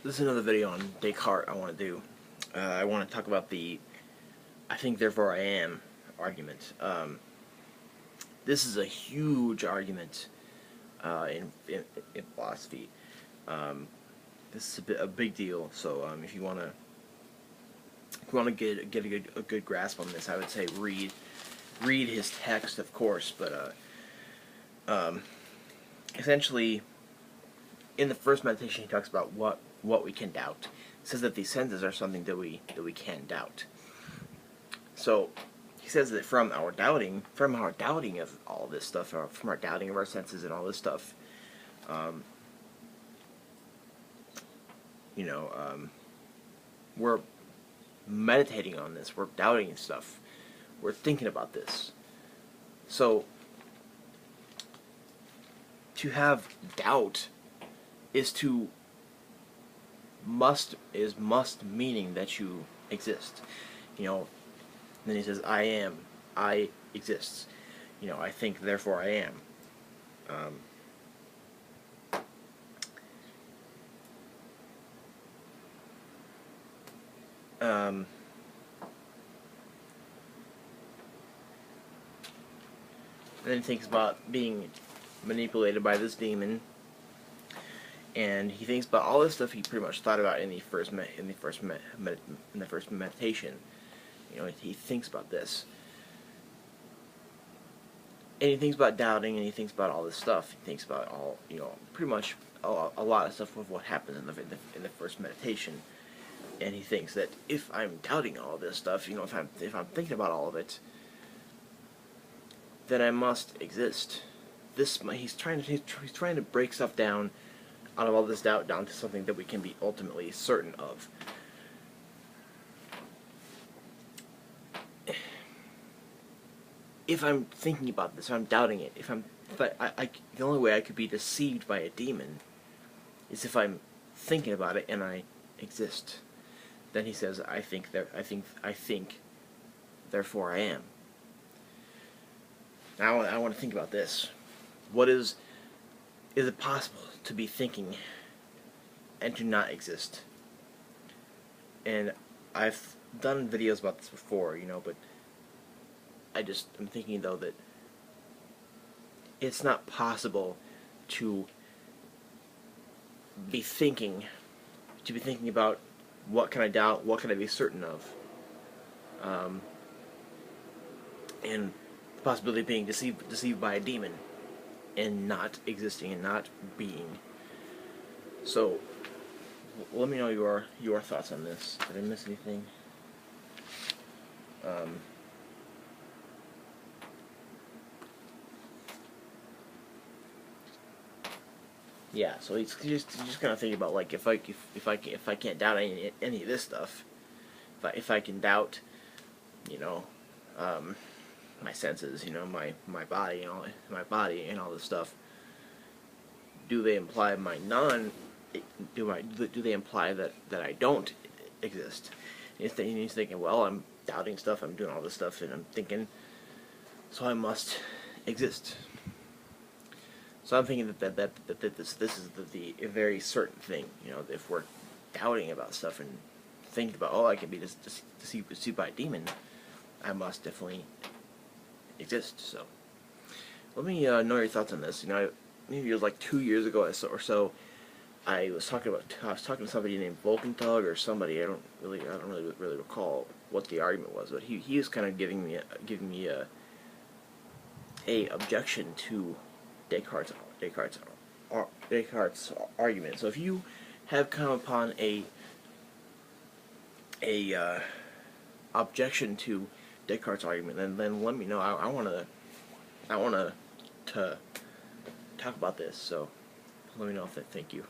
This is another video on Descartes I want to do. I want to talk about the I think therefore I am argument. This is a huge argument in philosophy. This is a big deal. So if you want to get a good grasp on this, I would say read his text, of course. But essentially, in the first meditation, he talks about what we can doubt. He says that these senses are something that we can doubt. So he says that from our doubting of all this stuff, or from our doubting of our senses and all this stuff, we're meditating on this, we're doubting stuff, we're thinking about this. So to have doubt is must meaning that you exist. Then he says, I exists. I think, therefore I am. And then he thinks about being manipulated by this demon, and he thinks about all this stuff he pretty much thought about in the first meditation. He thinks about this, and he thinks about doubting, and he thinks about all this stuff. He thinks about all, pretty much a lot of stuff of what happens in the first meditation. And he thinks that if I'm doubting all of this stuff, if I'm thinking about all of it, then I must exist. He's trying to break stuff down out of all this doubt down to something that we can be ultimately certain of. If I'm thinking about this, if I'm doubting it, the only way I could be deceived by a demon is if I'm thinking about it and I exist. Then he says, I think, therefore I am. Now I want to think about this. Is it possible to be thinking and to not exist? And I've done videos about this before, but I'm thinking though that it's not possible to be thinking about what can I doubt, what can I be certain of, and the possibility of being deceived by a demon and not existing and not being. So let me know your thoughts on this. Did I miss anything? Yeah, so he's just kind of thinking about, like, if I can't doubt any of this stuff, if I can doubt, my senses, my body and all this stuff, do they imply do they imply that I don't exist? And he's thinking, well, I'm doubting stuff, I'm doing all this stuff, and I'm thinking, so I must exist. So I'm thinking that this is the very certain thing. If we're doubting about stuff and thinking about, I can be deceived by a demon, I must definitely exist. So let me know your thoughts on this. Maybe it was like 2 years ago or so. I was talking to somebody named Volkentug or somebody. I don't really recall what the argument was, but he was kind of giving me a objection to Descartes' argument. So if you have come upon a objection to Descartes' argument, then let me know. I want to talk about this. So let me know. Thank you.